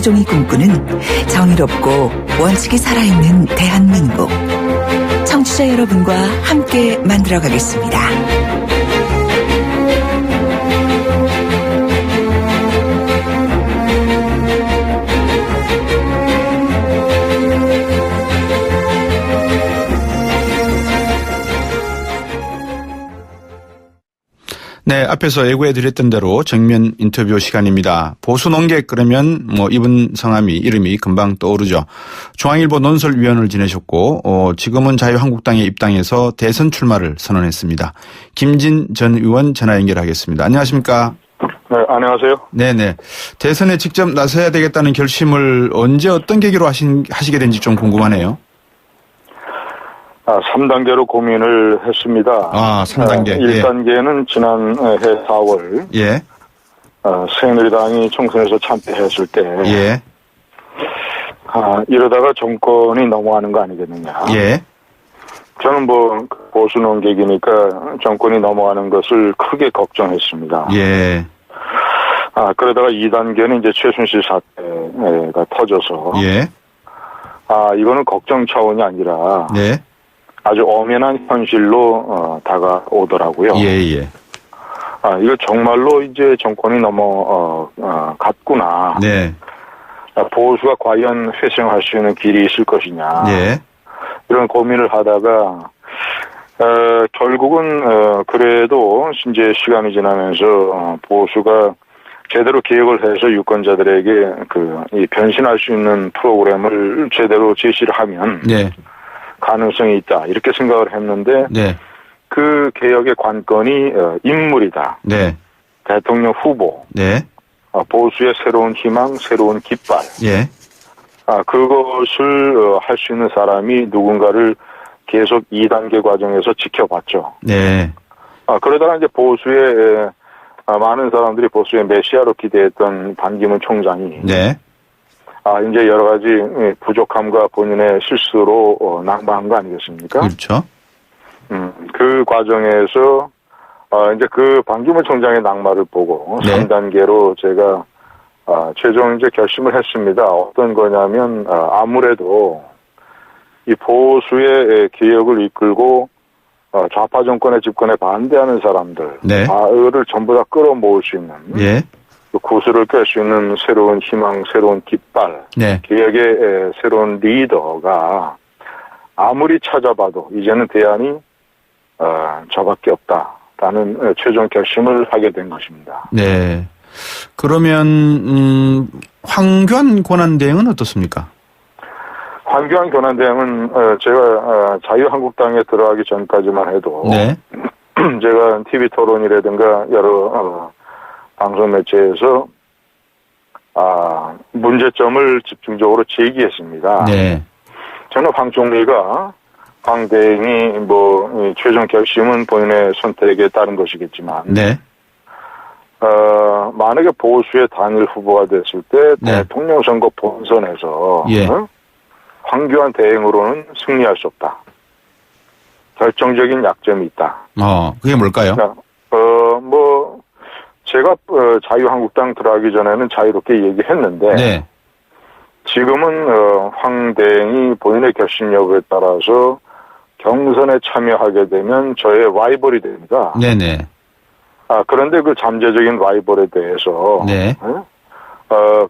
김대중이 꿈꾸는 정의롭고 원칙이 살아있는 대한민국. 청취자 여러분과 함께 만들어가겠습니다. 네, 앞에서 예고해드렸던 대로 정면 인터뷰 시간입니다. 보수 논객 그러면 이분 이름이 금방 떠오르죠. 중앙일보 논설위원을 지내셨고 지금은 자유한국당에 입당해서 대선 출마를 선언했습니다. 김진 전 의원 전화 연결하겠습니다. 안녕하십니까? 네, 안녕하세요. 네네. 대선에 직접 나서야 되겠다는 결심을 언제 어떤 계기로 하시게 된지 좀 궁금하네요. 3단계로 고민을 했습니다. 3단계. 1단계는 지난해 4월. 예. 새누리당이 총선에서 참패했을 때. 예. 이러다가 정권이 넘어가는 거 아니겠느냐. 예. 저는 보수 논객이니까 정권이 넘어가는 것을 크게 걱정했습니다. 예. 그러다가 2단계는 이제 최순실 사태가 터져서. 예. 이거는 걱정 차원이 아니라. 네. 아주 엄연한 현실로 다가오더라고요. 예. 이거 정말로 이제 정권이 갔구나. 네. 보수가 과연 회생할 수 있는 길이 있을 것이냐. 네. 이런 고민을 하다가 결국은 그래도 이제 시간이 지나면서 보수가 제대로 계획을 해서 유권자들에게 이 변신할 수 있는 프로그램을 제대로 제시를 하면. 네. 가능성이 있다 이렇게 생각을 했는데 네. 그 개혁의 관건이 인물이다. 네. 대통령 후보. 네. 보수의 새로운 희망, 새로운 깃발. 예. 그것을 할 수 있는 사람이 누군가를 계속 2단계 과정에서 지켜봤죠. 네. 그러다가 이제 보수의 많은 사람들이 보수의 메시아로 기대했던 반기문 총장이. 네. 이제 여러 가지 부족함과 본인의 실수로 낙마한 거 아니겠습니까? 그렇죠. 그 과정에서 이제 그 반기문 총장의 낙마를 보고. 네. 3단계로 제가 최종 이제 결심을 했습니다. 어떤 거냐면 아무래도 이 보수의 개혁을 이끌고 좌파 정권의 집권에 반대하는 사람들. 네. 를 전부 다 끌어모을 수 있는. 예. 구슬을 깰 수 있는 새로운 희망, 새로운 깃발, 네. 개혁의 새로운 리더가 아무리 찾아봐도 이제는 대안이 저밖에 없다라는 최종 결심을 하게 된 것입니다. 네. 그러면 황교안 권한대행은 어떻습니까? 황교안 권한대행은 제가 자유한국당에 들어가기 전까지만 해도 네. 제가 TV 토론이라든가 여러 방송 매체에서 문제점을 집중적으로 제기했습니다. 네. 저는 황 총리가 황 대행이 최종 결심은 본인의 선택에 따른 것이겠지만, 네. 만약에 보수의 단일 후보가 됐을 때 네. 대통령 선거 본선에서 예. 황교안 대행으로는 승리할 수 없다. 결정적인 약점이 있다. 그게 뭘까요? 제가 자유한국당 들어가기 전에는 자유롭게 얘기했는데 네. 지금은 황 대행이 본인의 결심 여부에 따라서 경선에 참여하게 되면 저의 라이벌이 됩니다. 네네. 그런데 그 잠재적인 라이벌에 대해서 네.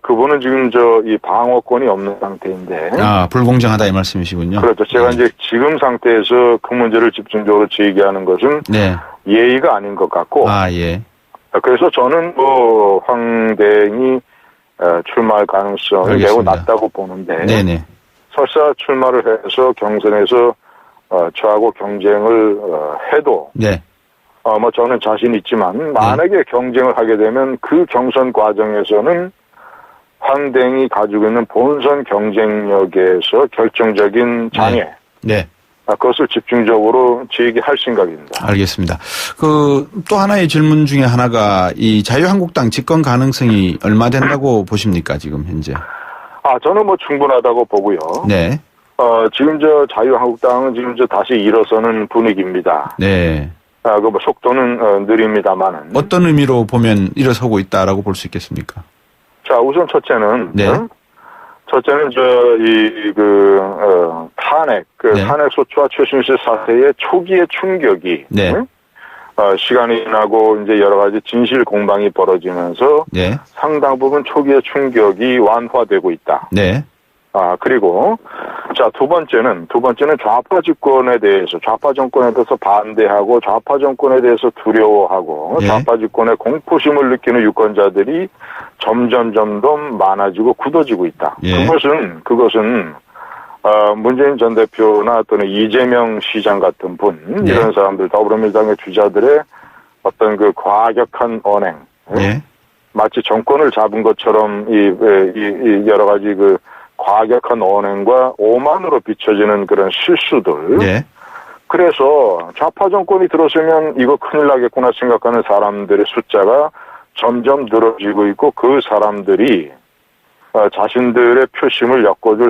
그분은 지금 이 방어권이 없는 상태인데 불공정하다 이 말씀이시군요. 그렇죠. 제가 이제 지금 상태에서 그 문제를 집중적으로 제기하는 것은 네. 예의가 아닌 것 같고 예. 그래서 저는 황 대행이 출마할 가능성이 알겠습니다. 매우 낮다고 보는데 네네. 설사 출마를 해서 경선에서 저하고 경쟁을 해도 네. 저는 자신 있지만 만약에 경쟁을 하게 되면 그 경선 과정에서는 황 대행이 가지고 있는 본선 경쟁력에서 결정적인 장애 네. 그것을 집중적으로 제기할 생각입니다. 알겠습니다. 또 하나의 질문 중에 하나가 이 자유한국당 집권 가능성이 얼마 된다고 보십니까, 지금 현재? 저는 충분하다고 보고요. 네. 지금 자유한국당은 지금 다시 일어서는 분위기입니다. 네. 속도는 느립니다만은. 어떤 의미로 보면 일어서고 있다라고 볼 수 있겠습니까? 자, 우선 첫째는. 네. 첫째는 탄핵, 네. 탄핵 소추와 최순실 사태의 초기의 충격이, 네. 시간이 지나고 이제 여러 가지 진실 공방이 벌어지면서 네. 상당 부분 초기의 충격이 완화되고 있다. 네. 그리고, 자, 두 번째는 좌파 집권에 대해서, 좌파 정권에 대해서 반대하고, 좌파 정권에 대해서 두려워하고, 네. 좌파 집권에 공포심을 느끼는 유권자들이 점점 많아지고 굳어지고 있다. 예. 그것은, 문재인 전 대표나 또는 이재명 시장 같은 분, 네. 이런 사람들, 더불어민주당의 주자들의 어떤 그 과격한 언행, 네. 마치 정권을 잡은 것처럼 이 여러 가지 그 과격한 언행과 오만으로 비춰지는 그런 실수들. 네. 그래서 좌파 정권이 들어서면 이거 큰일 나겠구나 생각하는 사람들의 숫자가 점점 늘어지고 있고 그 사람들이 자신들의 표심을 엮어줄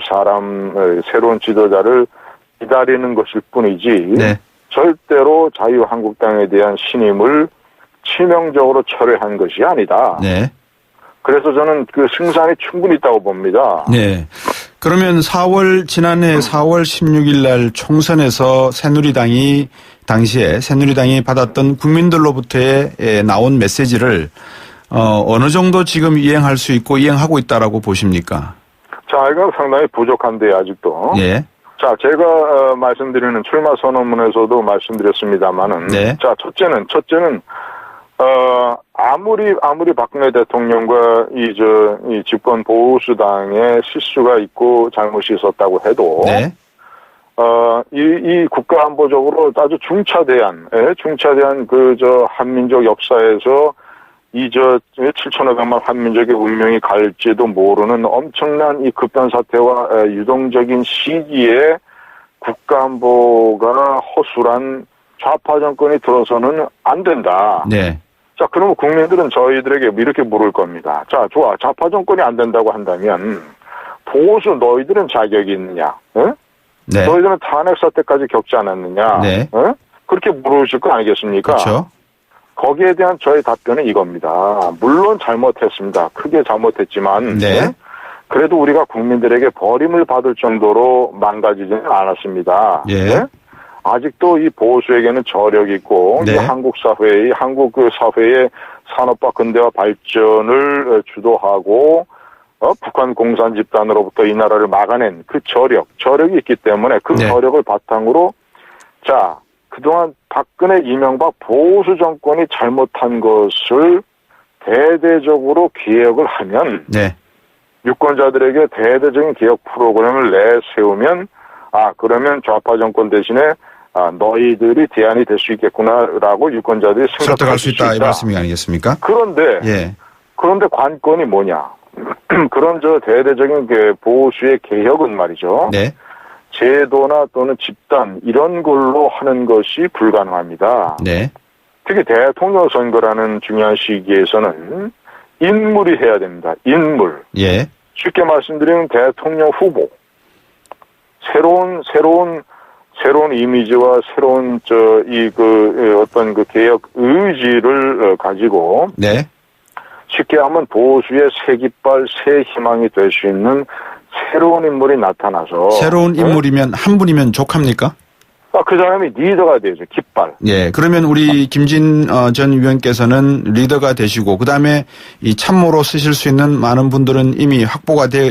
새로운 지도자를 기다리는 것일 뿐이지 네. 절대로 자유한국당에 대한 신임을 치명적으로 철회한 것이 아니다. 네. 그래서 저는 그 승산이 충분히 있다고 봅니다. 네. 그러면 지난해 4월 16일 날 총선에서 당시에 새누리당이 받았던 국민들로부터의 나온 메시지를 어느 정도 지금 이행할 수 있고 이행하고 있다라고 보십니까? 자, 이건 상당히 부족한데 아직도. 예. 자, 제가 말씀드리는 출마 선언문에서도 말씀드렸습니다만은. 네. 자, 첫째는 아무리 박근혜 대통령과 이 집권 보수당의 실수가 있고 잘못이 있었다고 해도. 네. 이 국가 안보적으로 아주 중차대한 한민족 역사에서 7,500만 한민족의 운명이 갈지도 모르는 엄청난 이 급변 사태와 유동적인 시기에 국가 안보가 허술한 좌파 정권이 들어서는 안 된다. 네. 자, 그러면 국민들은 저희들에게 이렇게 물을 겁니다. 자, 좋아. 좌파 정권이 안 된다고 한다면 보수 너희들은 자격이 있느냐? 응? 네. 너희들은 탄핵 사태까지 겪지 않았느냐? 네. 응? 그렇게 물으실 거 아니겠습니까? 그렇죠. 거기에 대한 저의 답변은 이겁니다. 물론 잘못했습니다. 크게 잘못했지만 네. 그래도 우리가 국민들에게 버림을 받을 정도로 망가지지는 않았습니다. 예. 네? 아직도 이 보수에게는 저력이 있고 네. 이 한국 사회의 산업화 근대화 발전을 주도하고 북한 공산 집단으로부터 이 나라를 막아낸 그 저력이 있기 때문에 그 네. 저력을 바탕으로 자, 그동안 박근혜 이명박 보수 정권이 잘못한 것을 대대적으로 기억을 하면 네. 유권자들에게 대대적인 개혁 프로그램을 내세우면 그러면 좌파 정권 대신에 너희들이 대안이 될 수 있겠구나라고 유권자들이 설득할 수 있다 이 말씀이 아니겠습니까? 그런데 예. 관건이 뭐냐? 그런 대대적인 보수의 개혁은 말이죠. 네. 제도나 또는 집단 이런 걸로 하는 것이 불가능합니다. 네. 특히 대통령 선거라는 중요한 시기에서는 인물이 해야 됩니다. 인물. 예. 쉽게 말씀드리면 대통령 후보. 새로운 이미지와 새로운 어떤 그 개혁 의지를 가지고 네. 쉽게 하면 보수의 새 깃발, 새 희망이 될 수 있는 새로운 인물이 나타나서 새로운 인물이면 한 분이면 족합니까? 그 사람이 리더가 되죠. 깃발. 예. 그러면 우리 김진 전 의원께서는 리더가 되시고 그다음에 이 참모로 쓰실 수 있는 많은 분들은 이미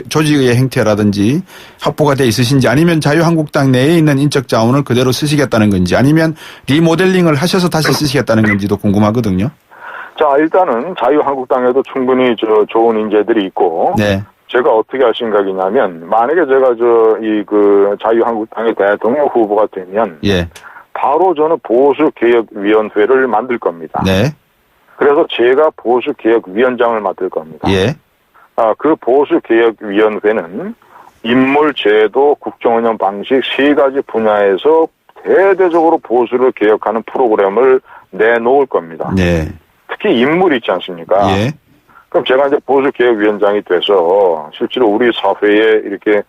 조직의 행태라든지 확보가 돼 있으신지 아니면 자유한국당 내에 있는 인적 자원을 그대로 쓰시겠다는 건지 아니면 리모델링을 하셔서 다시 쓰시겠다는 건지도 궁금하거든요. 자, 일단은 자유한국당에도 충분히 좋은 인재들이 있고 네. 제가 어떻게 할 생각이냐면 만약에 제가 자유한국당의 대통령 후보가 되면 예. 바로 저는 보수개혁위원회를 만들 겁니다. 네. 그래서 제가 보수개혁위원장을 맡을 겁니다. 예. 그 보수개혁위원회는 인물, 제도, 국정운영 방식 세 가지 분야에서 대대적으로 보수를 개혁하는 프로그램을 내놓을 겁니다. 네. 특히 인물이 있지 않습니까? 예. 그럼 제가 이제 보수개혁위원장이 돼서 실제로 우리 사회에 이렇게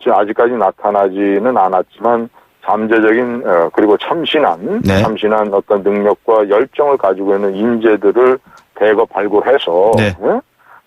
아직까지 나타나지는 않았지만 잠재적인 그리고 참신한 어떤 능력과 열정을 가지고 있는 인재들을 대거 발굴해서 네.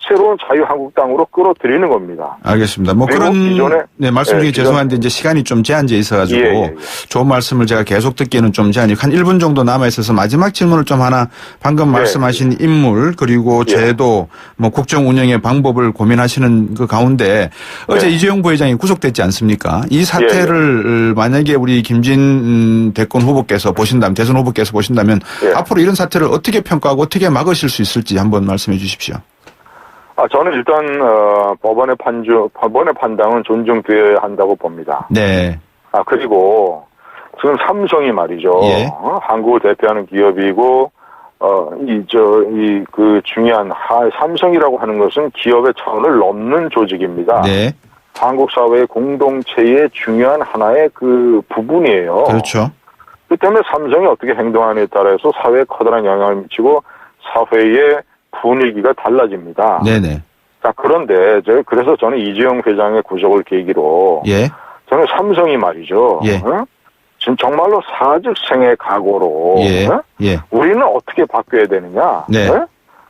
새로운 자유한국당으로 끌어들이는 겁니다. 알겠습니다. 뭐 그리고 그런 기존에 네, 말씀 중에 죄송한데 이제 시간이 좀 제한돼 있어가지고 좋은 말씀을 제가 계속 듣기에는 좀 제한이 한 1분 정도 남아 있어서 마지막 질문을 좀 하나 방금 말씀하신 인물 그리고 제도 뭐 국정 운영의 방법을 고민하시는 그 가운데 어제 이재용 부회장이 구속됐지 않습니까? 이 사태를 만약에 우리 김진 대권 후보께서 보신다면 대선 후보께서 보신다면 앞으로 이런 사태를 어떻게 평가하고 어떻게 막으실 수 있을지 한번 말씀해 주십시오. 저는 일단 법원의 판단은 존중되어야 한다고 봅니다. 네. 그리고 지금 삼성이 말이죠. 한국을 대표하는 기업이고 그 중요한 삼성이라고 하는 것은 기업의 차원을 넘는 조직입니다. 네. 한국 사회의 공동체의 중요한 하나의 그 부분이에요. 그렇죠. 그 때문에 삼성이 어떻게 행동하느냐에 따라서 사회에 커다란 영향을 미치고 사회의 분위기가 달라집니다. 네네. 자, 그런데 그래서 저는 이재용 회장의 구속을 계기로 저는 삼성이 말이죠. 지금 정말로 사직생의 각오로 우리는 어떻게 바뀌어야 되느냐.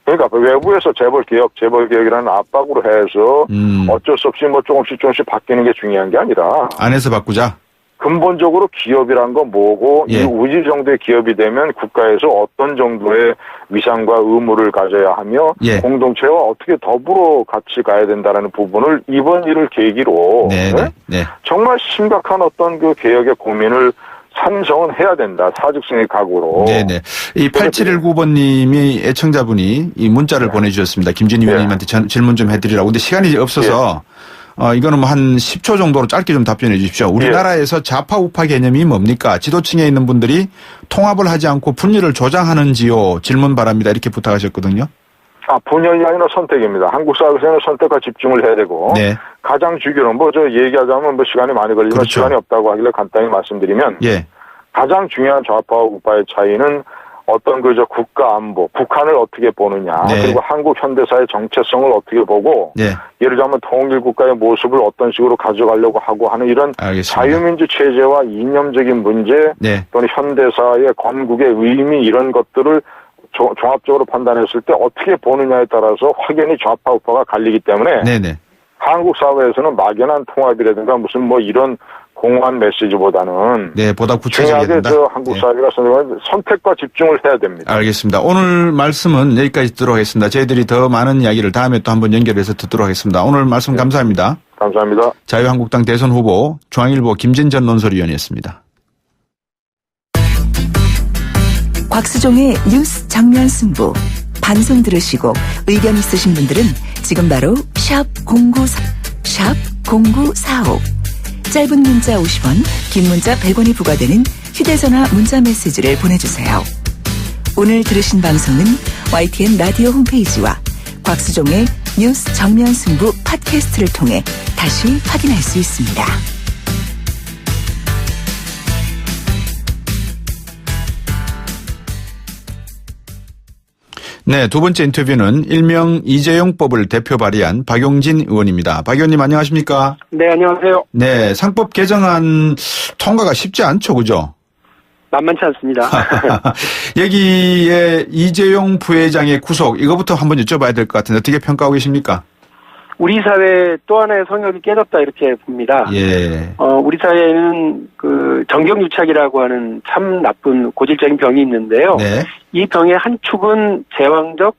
그러니까 외부에서 재벌개혁이라는 압박으로 해서 어쩔 수 없이 뭐 조금씩 바뀌는 게 중요한 게 아니라 안에서 바꾸자. 근본적으로 기업이란 건 뭐고 이 우지 정도의 기업이 되면 국가에서 어떤 정도의 위상과 의무를 가져야 하며 공동체와 어떻게 더불어 같이 가야 된다는 부분을 이번 일을 계기로 정말 심각한 어떤 그 개혁의 고민을 삼성은 해야 된다. 사직생의 각오로. 네네. 이 8719번님이 애청자분이 이 문자를 보내주셨습니다. 김진희 의원님한테 질문 좀 해드리라고. 근데 시간이 없어서 이거는 뭐 한 10초 정도로 짧게 좀 답변해 주십시오. 우리나라에서 좌파 우파 개념이 뭡니까? 지도층에 있는 분들이 통합을 하지 않고 분열을 조장하는지요? 질문 바랍니다. 이렇게 부탁하셨거든요. 분열이 아니라 선택입니다. 한국 사회에서는 선택과 집중을 해야 되고 가장 중요한 얘기하자면 시간이 많이 걸리면 시간이 없다고 하길래 간단히 말씀드리면 가장 중요한 좌파와 우파의 차이는 어떤 국가 안보, 북한을 어떻게 보느냐, 그리고 한국 현대사의 정체성을 어떻게 보고, 예를 들자면 통일 국가의 모습을 어떤 식으로 가져가려고 하고 하는 이런 자유민주 체제와 이념적인 문제, 또는 현대사의 건국의 의미 이런 것들을 종합적으로 판단했을 때 어떻게 보느냐에 따라서 확연히 좌파 우파가 갈리기 때문에 한국 사회에서는 막연한 통합이라든가 무슨 이런 공허한 메시지보다는 보다 구체적이어야 된다. 중요하게 한국 사회가 선택과 집중을 해야 됩니다. 알겠습니다. 오늘 말씀은 여기까지 듣도록 하겠습니다. 저희들이 더 많은 이야기를 다음에 또 한번 연결해서 듣도록 하겠습니다. 오늘 말씀 감사합니다. 감사합니다. 자유한국당 대선 후보 중앙일보 김진 전 논설위원이었습니다. 곽수종의 뉴스 정면 승부. 방송 들으시고 의견 있으신 분들은 지금 바로 샵 0945 짧은 문자 50원, 긴 문자 100원이 부과되는 휴대전화 문자 메시지를 보내주세요. 오늘 들으신 방송은 YTN 라디오 홈페이지와 곽수종의 뉴스 정면 승부 팟캐스트를 통해 다시 확인할 수 있습니다. 네, 두 번째 인터뷰는 일명 이재용법을 대표 발의한 박용진 의원입니다. 박 의원님 안녕하십니까? 네, 안녕하세요. 네, 상법 개정안 통과가 쉽지 않죠, 그죠? 만만치 않습니다. 여기에 이재용 부회장의 구속, 이거부터 한번 여쭤봐야 될 것 같은데 어떻게 평가하고 계십니까? 우리 사회 또 하나의 성역이 깨졌다 이렇게 봅니다. 우리 사회에는 그 정경유착이라고 하는 참 나쁜 고질적인 병이 있는데요. 이 병의 한 축은 제왕적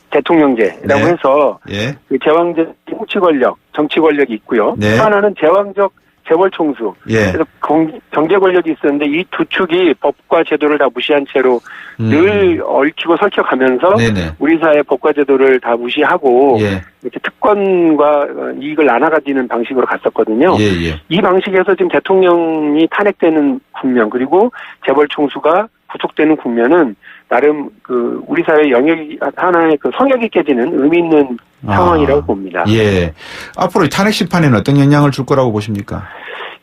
대통령제라고 해서 그 제왕적 정치 권력, 정치 권력이 있고요. 또 하나는 제왕적 재벌 총수. 그래서 경제 권력이 있었는데 이 두 축이 법과 제도를 다 무시한 채로 늘 얽히고 설켜가면서 우리 사회 법과 제도를 다 무시하고 이렇게 특권과 이익을 나눠가지는 방식으로 갔었거든요. 이 방식에서 지금 대통령이 탄핵되는 국면 그리고 재벌 총수가 구속되는 국면은 나름 그 우리 사회 영역이 하나의 그 성역이 깨지는 의미 있는 상황이라고 봅니다. 앞으로 탄핵 심판에는 어떤 영향을 줄 거라고 보십니까?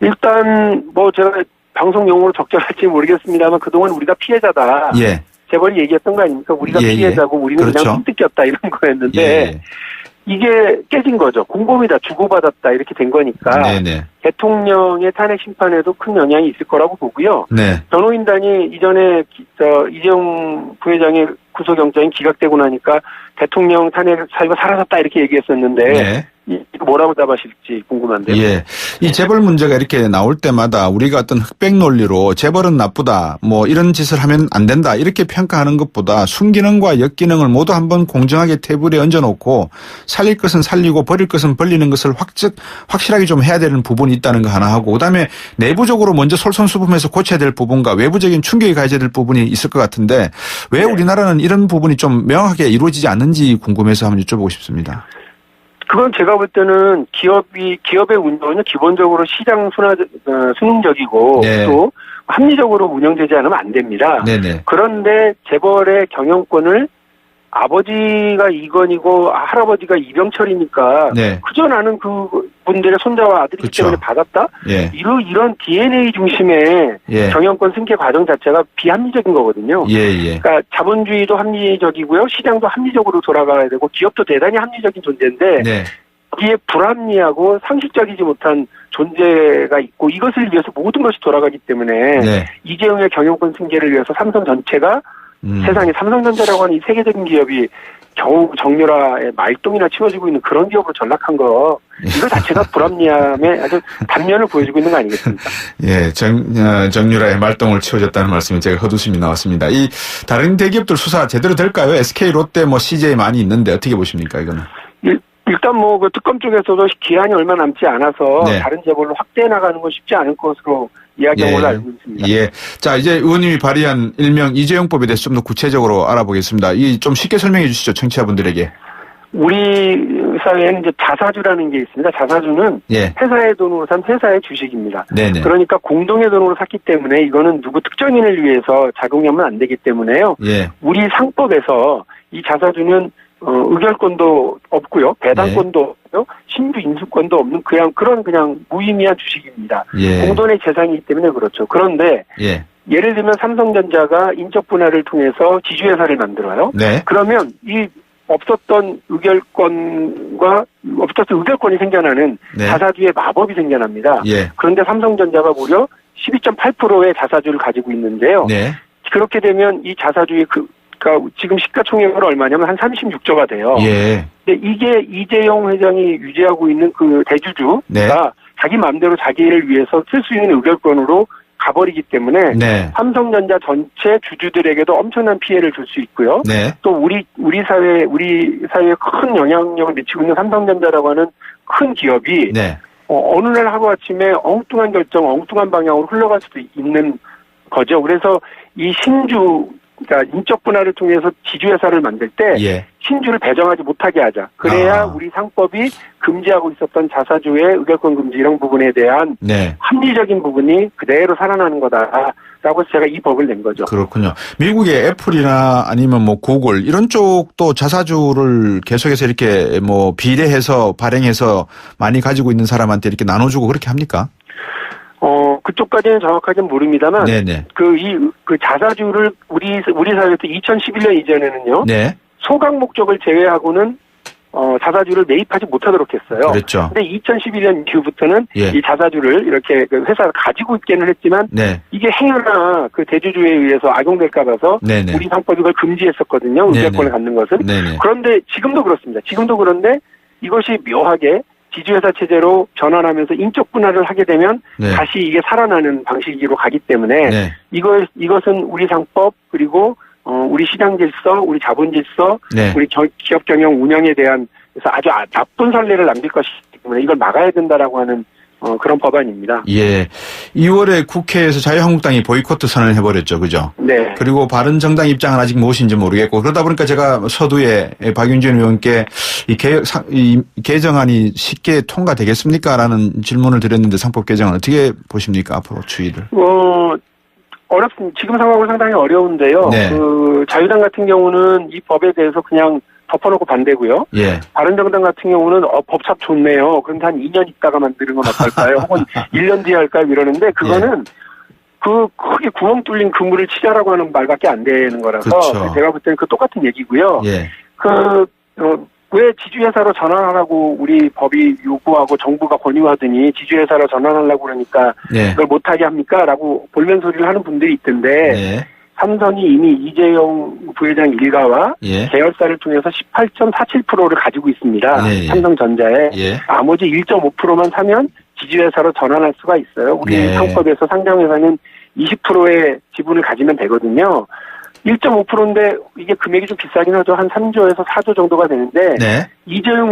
일단 제가 방송 용어로 적절할지 모르겠습니다만 그동안 우리가 피해자다. 재벌이 얘기했던 거 아닙니까? 우리가 피해자고 우리는 그냥 흠뜯겼다 이런 거였는데 이게 깨진 거죠. 공범이다, 주고받았다 이렇게 된 거니까 네네. 대통령의 탄핵 심판에도 큰 영향이 있을 거라고 보고요. 네. 변호인단이 이전에 이재용 부회장의 구속영장이 기각되고 나니까 대통령 탄핵 사유가 사라졌다 이렇게 얘기했었는데 네. 이거 뭐라고 답하실지 궁금한데요. 예. 이 재벌 문제가 이렇게 나올 때마다 우리가 어떤 흑백 논리로 재벌은 나쁘다, 뭐 이런 짓을 하면 안 된다 이렇게 평가하는 것보다 순기능과 역기능을 모두 한번 공정하게 테이블에 얹어놓고 살릴 것은 살리고 버릴 것은 버리는 것을 확실하게 좀 해야 되는 부분이 있다는 거 하나 하고 그다음에 내부적으로 먼저 솔선수범해서 고쳐야 될 부분과 외부적인 충격이 가해져야 될 부분이 있을 것 같은데 왜 우리나라는 이런 부분이 좀 명확하게 이루어지지 않는지 궁금해서 한번 여쭤보고 싶습니다. 그건 제가 볼 때는 기업의 운영은 기본적으로 시장 순응적이고 네. 또 합리적으로 운영되지 않으면 안 됩니다. 네네. 그런데 재벌의 경영권을 아버지가 이건이고 할아버지가 이병철이니까 네. 그저 나는 그 분들의 손자와 아들이기 그쵸. 때문에 받았다? 예. 이런 DNA 중심의 예. 경영권 승계 과정 자체가 비합리적인 거거든요. 예예. 그러니까 자본주의도 합리적이고요. 시장도 합리적으로 돌아가야 되고 기업도 대단히 합리적인 존재인데 네. 이게 불합리하고 상식적이지 못한 존재가 있고 이것을 위해서 모든 것이 돌아가기 때문에 네. 이재용의 경영권 승계를 위해서 삼성 전체가 세상에 삼성전자라고 하는 이 세계적인 기업이 겨우 정유라의 말똥이나 치워지고 있는 그런 기업으로 전락한 거 이거 자체가 불합리함의 아주 단면을 보여주고 있는 거 아니겠습니까? 예, 정유라의 말똥을 치워줬다는 말씀이 제가 헛웃음이 나왔습니다. 이 다른 대기업들 수사 제대로 될까요? SK, 롯데, CJ 많이 있는데 어떻게 보십니까 이거는? 일단 그 특검 쪽에서도 기한이 얼마 남지 않아서 네. 다른 재벌로 확대해 나가는 건 쉽지 않을 것으로 이야기한 걸로 알고 있습니다. 예. 자, 이제 의원님이 발의한 일명 이재용법에 대해서 좀 더 구체적으로 알아보겠습니다. 좀 쉽게 설명해 주시죠, 청취자분들에게. 우리 사회에는 이제 자사주라는 게 있습니다. 자사주는 예. 회사의 돈으로 산 회사의 주식입니다. 네네. 그러니까 공동의 돈으로 샀기 때문에 이거는 누구 특정인을 위해서 작용하면 안 되기 때문에요. 예. 우리 상법에서 이 자사주는 의결권도 없고요. 배당권도 없고요. 신규 인수권도 없는 그냥 무의미한 주식입니다. 예. 공돈의 재산이기 때문에 그렇죠. 그런데 예. 예를 들면 삼성전자가 인적 분할을 통해서 지주회사를 만들어요. 네. 그러면 이 없었던 의결권이 생겨나는 네. 자사주의 마법이 생겨납니다. 예. 그런데 삼성전자가 무려 12.8%의 자사주를 가지고 있는데요. 네. 그렇게 되면 이 자사주의 그러니까 지금 시가총액으로 얼마냐면 한 36조가 돼요. 예. 근데 이게 이재용 회장이 유지하고 있는 그 대주주가 네. 자기 마음대로 자기를 위해서 쓸 수 있는 의결권으로 가버리기 때문에 네. 삼성전자 전체 주주들에게도 엄청난 피해를 줄 수 있고요. 네. 또 우리 사회에 큰 영향력을 미치고 있는 삼성전자라고 하는 큰 기업이 네. 어느 날 하루아침에 엉뚱한 결정, 엉뚱한 방향으로 흘러갈 수도 있는 거죠. 그래서 이 그러니까 인적 분할을 통해서 지주회사를 만들 때 예. 신주를 배정하지 못하게 하자. 그래야 우리 상법이 금지하고 있었던 자사주의 의결권 금지 이런 부분에 대한 네. 합리적인 부분이 그대로 살아나는 거다라고 해서 제가 이 법을 낸 거죠. 그렇군요. 미국의 애플이나 아니면 구글 이런 쪽도 자사주를 계속해서 이렇게 비례해서 발행해서 많이 가지고 있는 사람한테 이렇게 나눠주고 그렇게 합니까? 그쪽까지는 정확하게는 모릅니다만, 네네. 그 자사주를 우리 사회에서 2011년 이전에는요, 네. 소각 목적을 제외하고는, 자사주를 매입하지 못하도록 했어요. 그렇죠. 근데 2011년 이후부터는 예. 이 자사주를 이렇게 그 회사가 가지고 있기는 했지만, 네. 이게 행여나 그 대주주에 의해서 악용될까 봐서, 네네. 우리 상법이 그걸 금지했었거든요. 의결권을 갖는 것은. 네네. 그런데 지금도 그렇습니다. 지금도 그런데 이것이 묘하게 지주회사 체제로 전환하면서 인적 분할을 하게 되면 네. 다시 이게 살아나는 방식으로 가기 때문에 네. 이것은 우리 상법 그리고 우리 시장 질서, 우리 자본 질서, 네. 우리 기업 경영 운영에 대한 그래서 아주 나쁜 선례를 남길 것이기 때문에 이걸 막아야 된다라고 하는 그런 법안입니다. 예. 2월에 국회에서 자유한국당이 보이콧 선언을 해버렸죠. 그죠? 네. 그리고 바른정당 입장은 아직 무엇인지 모르겠고 그러다 보니까 제가 서두에 박윤준 의원께 이 개정안이 쉽게 통과되겠습니까? 라는 질문을 드렸는데 상법 개정은 어떻게 보십니까? 앞으로 추이를. 어렵습니다. 지금 상황은 상당히 어려운데요. 네. 자유당 같은 경우는 이 법에 대해서 그냥 덮어놓고 반대고요. 예. 바른정당 같은 경우는 법 참 좋네요. 그런데 한 2년 있다가 만드는 건 어떨까요? 혹은 1년 뒤에 할까요? 이러는데 그거는 그 크게 구멍 뚫린 그물을 치자라고 하는 말밖에 안 되는 거라서 그렇죠. 제가 볼 때는 그 똑같은 얘기고요. 예. 왜 지주회사로 전환하라고 우리 법이 요구하고 정부가 권유하더니 지주회사로 전환하려고 그러니까 네. 그걸 못하게 합니까? 라고 볼멘 소리를 하는 분들이 있던데 네. 삼성이 이미 이재용 부회장 일가와 예. 계열사를 통해서 18.47%를 가지고 있습니다. 네. 삼성전자에. 예. 나머지 1.5%만 사면 지주회사로 전환할 수가 있어요. 우리 네. 상법에서 상장회사는 20%의 지분을 가지면 되거든요. 1.5%인데 이게 금액이 좀 비싸긴 하죠. 한 3조에서 4조 정도가 되는데 네. 이재용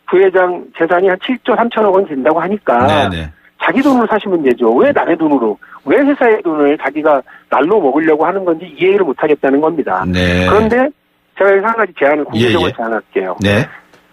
부회장 재산이 한 7조 3천억 원 된다고 하니까 네. 자기 돈으로 사시면 되죠. 왜 남의 돈으로? 왜 회사의 돈을 자기가 날로 먹으려고 하는 건지 이해를 못하겠다는 겁니다. 네. 그런데 제가 여기서 한 가지 제안을 공개적으로 제안할게요. 네.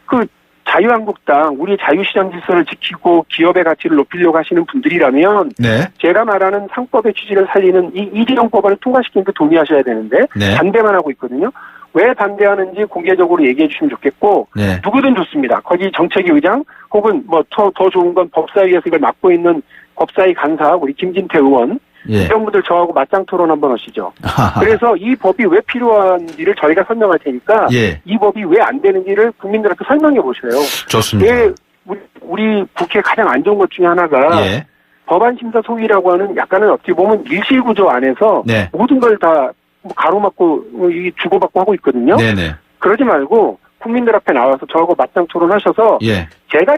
그 자유한국당, 우리 자유시장 질서를 지키고 기업의 가치를 높이려고 하시는 분들이라면 네. 제가 말하는 상법의 취지를 살리는 이 이재용 법안을 통과시키니까 동의하셔야 되는데 네. 반대만 하고 있거든요. 왜 반대하는지 공개적으로 얘기해 주시면 좋겠고 네. 누구든 좋습니다. 거기 정책위 의장 혹은 뭐 더 좋은 건 법사위에서 이걸 맡고 있는 법사위 간사 우리 김진태 의원 예. 이런 분들 저하고 맞짱 토론 한번 하시죠. 그래서 이 법이 왜 필요한지를 저희가 설명할 테니까 예. 이 법이 왜 안 되는지를 국민들한테 설명해 보셔요. 좋습니다. 왜 우리 국회 가장 안 좋은 것 중에 하나가 예. 법안 심사 소위라고 하는 약간은 어떻게 보면 밀실구조 안에서 네. 모든 걸 다 가로막고 주고받고 하고 있거든요. 네네. 그러지 말고 국민들 앞에 나와서 저하고 맞짱 토론하셔서 예. 제가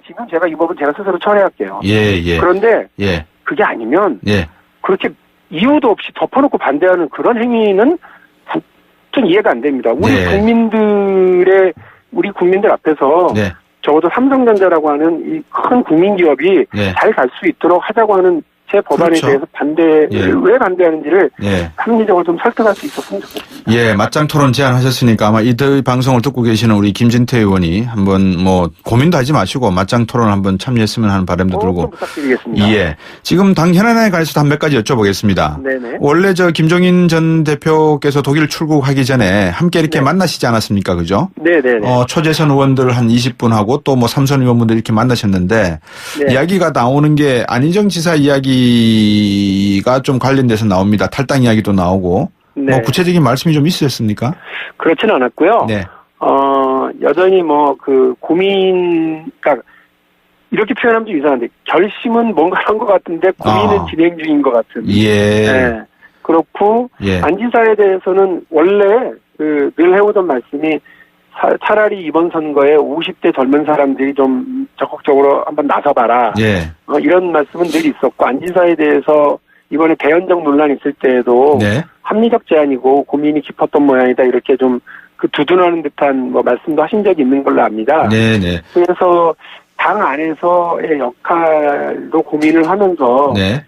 이 법은 제가 스스로 처리할게요. 예. 그런데 예. 그게 아니면 예. 그렇게 이유도 없이 덮어놓고 반대하는 그런 행위는 좀 이해가 안 됩니다. 네. 우리 국민들 앞에서 네. 적어도 삼성전자라고 하는 이 큰 국민 기업이 네. 잘 갈 수 있도록 하자고 하는 제 법안에 그렇죠. 대해서 예. 왜 반대하는지를 예. 합리적으로 좀 설득할 수 있었으면 좋겠습니다. 예, 맞짱 토론 제안하셨으니까 아마 이 방송을 듣고 계시는 우리 김진태 의원이 한번 뭐 고민도 하지 마시고 맞짱 토론 한번 참여했으면 하는 바람도 들고. 좀 부탁드리겠습니다. 예. 지금 당 현안에 관해서도 한 몇 가지 여쭤보겠습니다. 네네. 원래 김종인 전 대표께서 독일 출국하기 전에 함께 이렇게 네. 만나시지 않았습니까? 그죠? 네네네. 초재선 의원들 한 20분 하고 또 뭐 삼선 의원분들 이렇게 만나셨는데 네. 이야기가 나오는 게 안희정 지사 이야기가 좀 관련돼서 나옵니다. 탈당 이야기도 나오고. 네. 뭐 구체적인 말씀이 좀 있으셨습니까? 그렇지는 않았고요. 네. 여전히 그러니까 이렇게 표현하면 좀 이상한데 결심은 뭔가 한 것 같은데 고민은 진행 중인 것 같은. 예. 네. 그렇고 예. 안 지사에 대해서는 원래 늘 해오던 말씀이 차라리 이번 선거에 50대 젊은 사람들이 좀 적극적으로 한번 나서봐라. 예. 이런 말씀은 늘 있었고 안 지사에 대해서 이번에 배현정 논란 있을 때에도 네. 합리적 제안이고 고민이 깊었던 모양이다 이렇게 좀 두둔하는 듯한 말씀도 하신 적이 있는 걸로 압니다. 네네. 그래서 당 안에서의 역할도 고민을 하면서 네.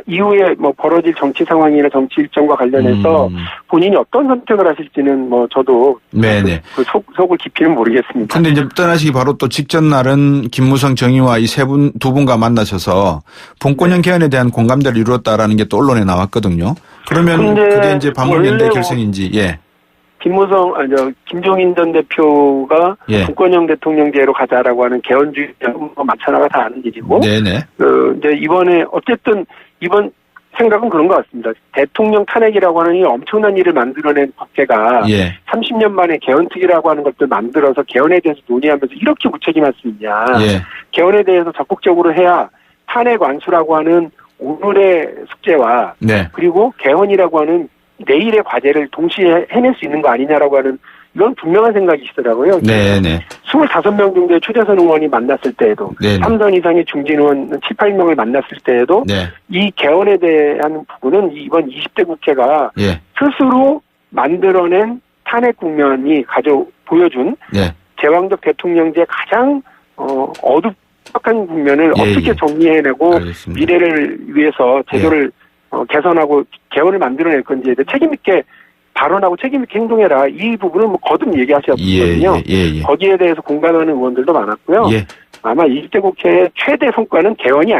이후에 벌어질 정치 상황이나 정치 일정과 관련해서 본인이 어떤 선택을 하실지는 저도 네네. 속을 깊이는 모르겠습니다. 근데 이제 떠나시기 바로 또 직전 날은 김무성 정의와 이 두 분과 만나셔서 본권형 개헌에 대한 공감대를 이루었다라는 게 또 언론에 나왔거든요. 그러면 그게 이제 반문연대 결성인지, 예. 김종인 전 대표가 예. 분권형 대통령제로 가자라고 하는 개헌주의 마찬가지가 다 아는 일이고. 네네. 이제 이번 생각은 그런 것 같습니다. 대통령 탄핵이라고 하는 이 엄청난 일을 만들어낸 법제가 예. 30년 만에 개헌특위라고 하는 것들 만들어서 개헌에 대해서 논의하면서 이렇게 무책임할 수 있냐. 예. 개헌에 대해서 적극적으로 해야 탄핵 완수라고 하는 오늘의 숙제와 네. 그리고 개헌이라고 하는 내일의 과제를 동시에 해낼 수 있는 거 아니냐라고 하는 이건 분명한 생각이시더라고요. 네네. 25명 정도의 초대선 의원이 만났을 때에도 네네. 3선 이상의 중진 의원 7, 8명을 만났을 때에도 네. 이 개헌에 대한 부분은 이번 20대 국회가 예. 스스로 만들어낸 탄핵 국면이 보여준 네. 제왕적 대통령제의 가장 어둡한 국면을 예, 어떻게 예. 정리해내고 알겠습니다. 미래를 위해서 제도를 개선하고 개헌을 만들어낼 건지에 대해 책임있게 발언하고 책임있게 행동해라. 이 부분은 거듭 얘기하셨거든요. 예. 거기에 대해서 공감하는 의원들도 많았고요. 예. 아마 20대 국회의 최대 성과는 개헌이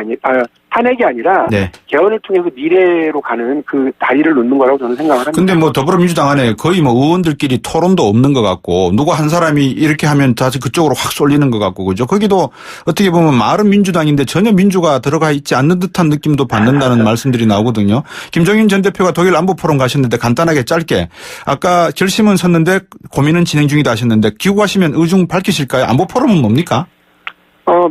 탄핵이 아니라 네. 개헌을 통해서 미래로 가는 그 다리를 놓는 거라고 저는 생각을 합니다. 근데 뭐 더불어민주당 안에 거의 뭐 의원들끼리 토론도 없는 것 같고 누구 한 사람이 이렇게 하면 다시 그쪽으로 확 쏠리는 것 같고 그죠. 거기도 어떻게 보면 말은 민주당인데 전혀 민주가 들어가 있지 않는 듯한 느낌도 받는다는 말씀들이 나오거든요. 김종인 전 대표가 독일 안보포럼 가셨는데 간단하게 짧게 아까 결심은 섰는데 고민은 진행 중이다 하셨는데 귀국하시면 의중 밝히실까요? 안보포럼은 뭡니까?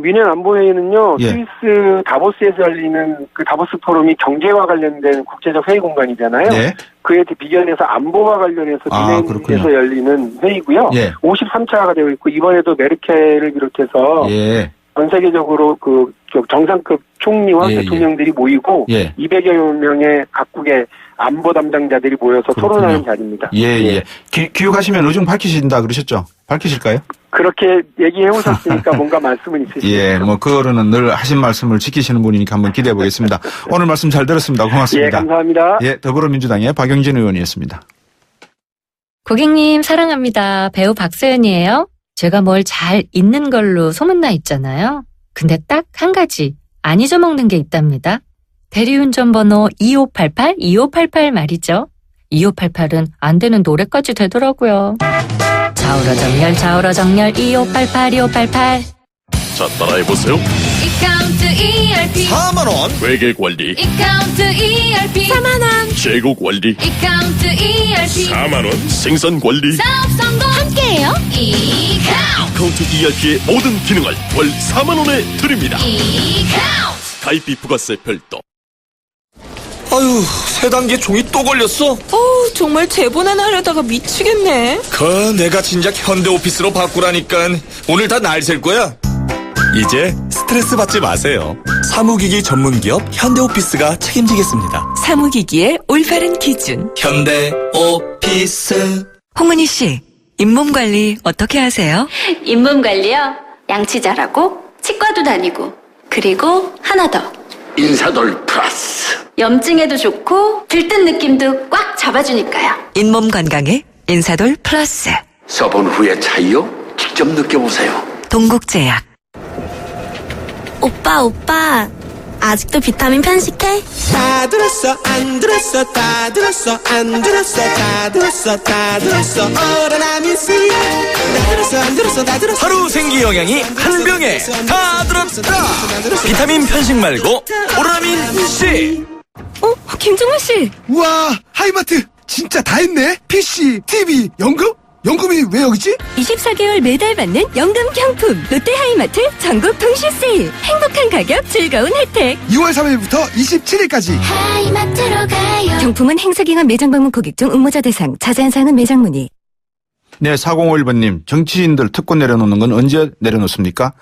민연 안보회의는요, 예. 스위스 다보스에서 열리는 그 다보스 포럼이 경제와 관련된 국제적 회의 공간이잖아요. 네. 그에 비견해서 안보와 관련해서 민연에서 열리는 회의고요. 예. 53차가 되어 있고 이번에도 메르켈을 비롯해서 예. 전 세계적으로 그 정상급 총리와 예, 대통령들이 모이고 예. 200여 명의 각국의 안보 담당자들이 모여서 토론하는 자리입니다. 예. 귀국하시면 의중 밝히신다 그러셨죠? 밝히실까요? 그렇게 얘기해 오셨으니까 뭔가 말씀은 있으시죠. 예, 뭐 그거는 늘 하신 말씀을 지키시는 분이니까 한번 기대해 보겠습니다. 오늘 말씀 잘 들었습니다. 고맙습니다. 예, 감사합니다. 예, 더불어민주당의 박영진 의원이었습니다. 고객님 사랑합니다. 배우 박서연이에요. 제가 뭘 잘 잊는 걸로 소문나 있잖아요. 근데 딱 한 가지 안 잊어먹는 게 있답니다. 대리운전 번호 2588 말이죠. 2588은 안 되는 노래까지 되더라고요. 좌우로 정렬 2588. 자, 따라해보세요. 이카운트 ERP 4만원 회계 관리, 이카운트 ERP 4만원 재고 관리, 이카운트 ERP 4만원 생산 관리. 사업 성공 함께해요. 이카운트 ERP의 모든 기능을 월 4만원에 드립니다. 이카운트 가입비 부가세 별도. 아유, 세 단계 종이 또 걸렸어? 정말 재본하나 하려다가 미치겠네. 내가 진작 현대오피스로 바꾸라니까. 오늘 다 날 셀 거야. 이제 스트레스 받지 마세요. 사무기기 전문기업 현대오피스가 책임지겠습니다. 사무기기의 올바른 기준. 현대오피스. 홍은희 씨, 잇몸 관리 어떻게 하세요? 잇몸 관리요? 양치 잘하고 치과도 다니고 그리고 하나 더 인사돌 플러스. 염증에도 좋고 들뜬 느낌도 꽉 잡아주니까요. 잇몸 건강에 인사돌 플러스. 써본 후의 차이요? 직접 느껴보세요. 동국제약. 오빠 아직도 비타민 편식해? 다 들었어, 안 들었어, 다 들었어, 안 들었어, 다 들었어, 다 들었어. 오로나민C. 다 들었어, 안 들었어, 다 들었어. 하루 생기 영양이 한 병에 다 들었다. 비타민 편식 말고 오로나민C. 김종문 씨. 우와, 하이마트 진짜 다 했네. PC, TV, 연금? 연금이 왜 여기지? 24개월 매달 받는 연금 경품. 롯데 하이마트 전국 동시 세일. 행복한 가격, 즐거운 혜택. 2월 3일부터 27일까지. 하이마트로 가요. 경품은 행사 기간 매장 방문 고객 중 응모자 대상. 자세한 사항은 매장 문의. 네, 4051번님. 정치인들 특권 내려놓는 건 언제 내려놓습니까?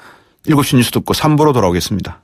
7시 뉴스 듣고 3부로 돌아오겠습니다.